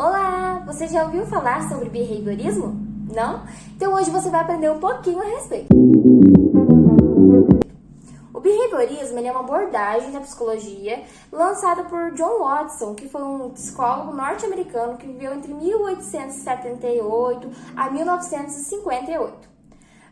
Olá! Você já ouviu falar sobre behaviorismo? Não? Então hoje você vai aprender um pouquinho a respeito. O behaviorismo é uma abordagem da psicologia lançada por John Watson, que foi um psicólogo norte-americano que viveu entre 1878 a 1958.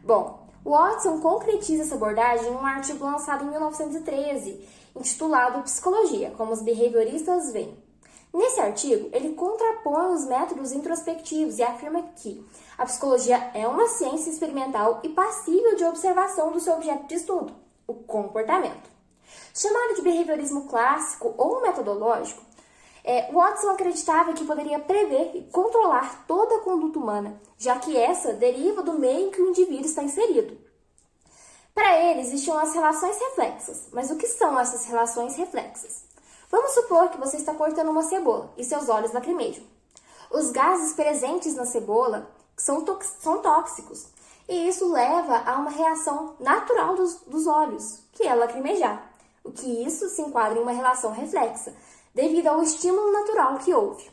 Bom, Watson concretiza essa abordagem em um artigo lançado em 1913, intitulado Psicologia, como os behavioristas veem. Nesse artigo, ele contrapõe os métodos introspectivos e afirma que a psicologia é uma ciência experimental e passível de observação do seu objeto de estudo, o comportamento. Chamado de behaviorismo clássico ou metodológico, Watson acreditava que poderia prever e controlar toda a conduta humana, já que essa deriva do meio em que o indivíduo está inserido. Para ele, existiam as relações reflexas, mas o que são essas relações reflexas? Vamos supor que você está cortando uma cebola e seus olhos lacrimejam. Os gases presentes na cebola são tóxicos e isso leva a uma reação natural dos olhos, que é lacrimejar. O que isso se enquadra em uma relação reflexa, devido ao estímulo natural que houve.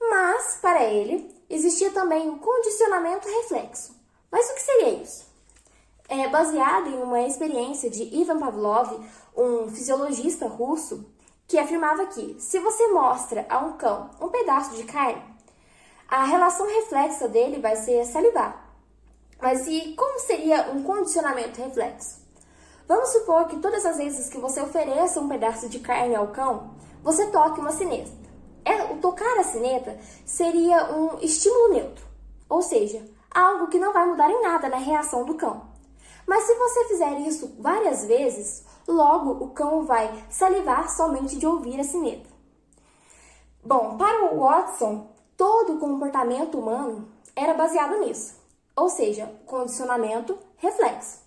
Mas, para ele, existia também um condicionamento reflexo. Mas o que seria isso? É baseado em uma experiência de Ivan Pavlov, um fisiologista russo, que afirmava que, se você mostra a um cão um pedaço de carne, a relação reflexa dele vai ser salivar. Mas e como seria um condicionamento reflexo? Vamos supor que todas as vezes que você ofereça um pedaço de carne ao cão, você toque uma sineta. O tocar a sineta seria um estímulo neutro, ou seja, algo que não vai mudar em nada na reação do cão. Mas se você fizer isso várias vezes, logo o cão vai salivar somente de ouvir a sineta. Bom, para o Watson, todo o comportamento humano era baseado nisso, ou seja, condicionamento reflexo.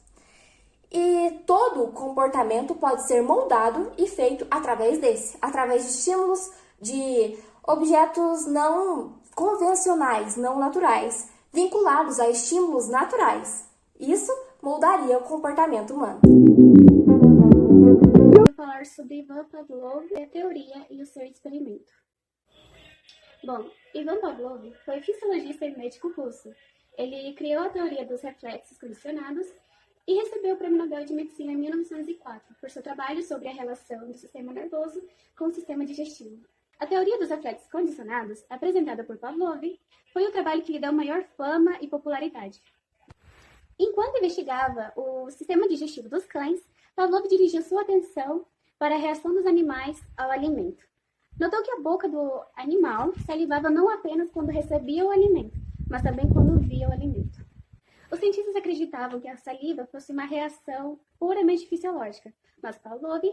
E todo comportamento pode ser moldado e feito através de estímulos de objetos não convencionais, não naturais, vinculados a estímulos naturais. Isso moldaria o comportamento humano. Vou falar sobre Ivan Pavlov, a teoria e o seu experimento. Bom, Ivan Pavlov foi fisiologista e médico russo. Ele criou a teoria dos reflexos condicionados e recebeu o Prêmio Nobel de Medicina em 1904 por seu trabalho sobre a relação do sistema nervoso com o sistema digestivo. A teoria dos reflexos condicionados, apresentada por Pavlov, foi o trabalho que lhe deu maior fama e popularidade. Enquanto investigava o sistema digestivo dos cães, Pavlov dirigiu sua atenção para a reação dos animais ao alimento. Notou que a boca do animal salivava não apenas quando recebia o alimento, mas também quando via o alimento. Os cientistas acreditavam que a saliva fosse uma reação puramente fisiológica, mas Pavlov,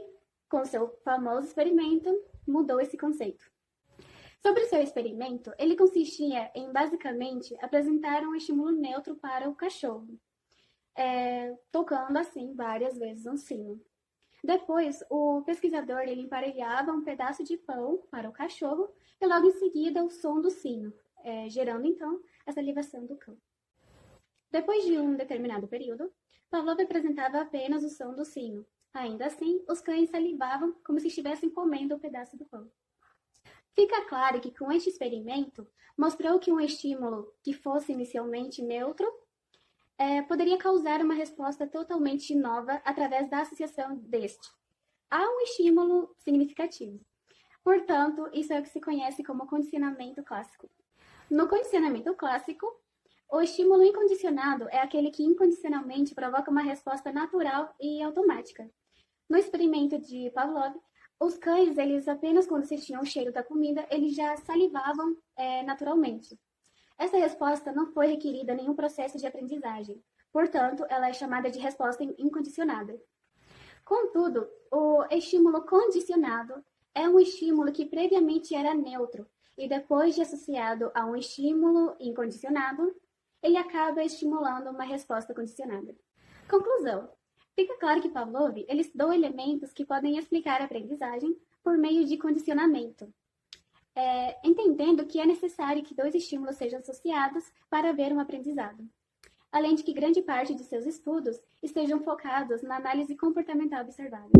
com seu famoso experimento, mudou esse conceito. Sobre seu experimento, ele consistia em, basicamente, apresentar um estímulo neutro para o cachorro, tocando assim várias vezes um sino. Depois, o pesquisador ele emparelhava um pedaço de pão para o cachorro e logo em seguida o som do sino, gerando então a salivação do cão. Depois de um determinado período, Pavlov apresentava apenas o som do sino. Ainda assim, os cães salivavam como se estivessem comendo um pedaço do pão. Fica claro que com este experimento, mostrou que um estímulo que fosse inicialmente neutro poderia causar uma resposta totalmente nova através da associação deste a um estímulo significativo. Portanto, isso é o que se conhece como condicionamento clássico. No condicionamento clássico, o estímulo incondicionado é aquele que incondicionalmente provoca uma resposta natural e automática. No experimento de Pavlov, os cães, eles apenas quando sentiam o cheiro da comida, eles já salivavam naturalmente. Essa resposta não foi requerida nenhum processo de aprendizagem, portanto, ela é chamada de resposta incondicionada. Contudo, o estímulo condicionado é um estímulo que previamente era neutro e depois de associado a um estímulo incondicionado, ele acaba estimulando uma resposta condicionada. Conclusão. Fica claro que Pavlov ele estudou elementos que podem explicar a aprendizagem por meio de condicionamento, entendendo que é necessário que dois estímulos sejam associados para haver um aprendizado. Além de que grande parte de seus estudos estejam focados na análise comportamental observada.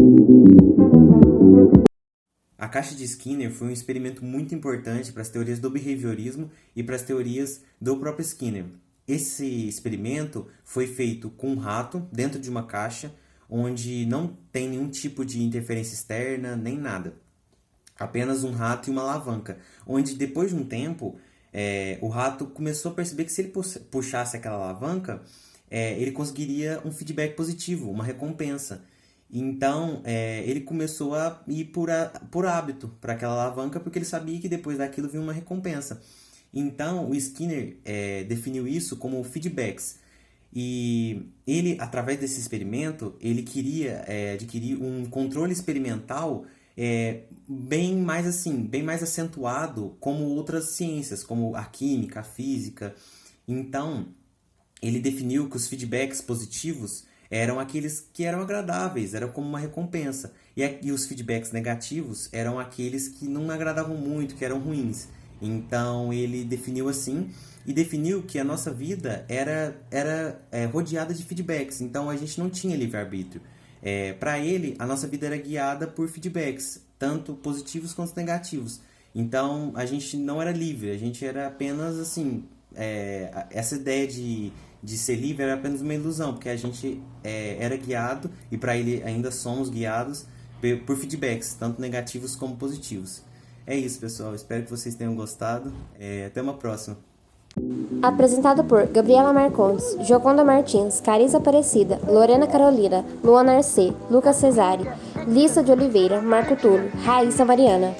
A caixa de Skinner foi um experimento muito importante para as teorias do behaviorismo e para as teorias do próprio Skinner. Esse experimento foi feito com um rato dentro de uma caixa, onde não tem nenhum tipo de interferência externa, nem nada. Apenas um rato e uma alavanca, onde depois de um tempo, o rato começou a perceber que se ele puxasse aquela alavanca, ele conseguiria um feedback positivo, uma recompensa. Então, ele começou a ir por hábito para aquela alavanca, porque ele sabia que depois daquilo vinha uma recompensa. Então, o Skinner definiu isso como feedbacks. E ele, através desse experimento, ele queria adquirir um controle experimental bem mais acentuado como outras ciências, como a química, a física. Então, ele definiu que os feedbacks positivos eram aqueles que eram agradáveis, era como uma recompensa. E os feedbacks negativos eram aqueles que não agradavam muito, que eram ruins. Então ele definiu assim, e definiu que a nossa vida era rodeada de feedbacks, então a gente não tinha livre-arbítrio. Para ele, a nossa vida era guiada por feedbacks, tanto positivos quanto negativos. Então a gente não era livre, a gente era apenas assim, essa ideia de ser livre era apenas uma ilusão, porque a gente era guiado, e para ele ainda somos guiados por feedbacks, tanto negativos como positivos. É isso, pessoal. Espero que vocês tenham gostado. Até uma próxima. Apresentado por Gabriela Marcondes, Joconda Martins, Carissa Aparecida, Lorena Carolina, Luana Arce, Lucas Cesari, Lissa de Oliveira, Marco Túlio, Raíssa Mariana.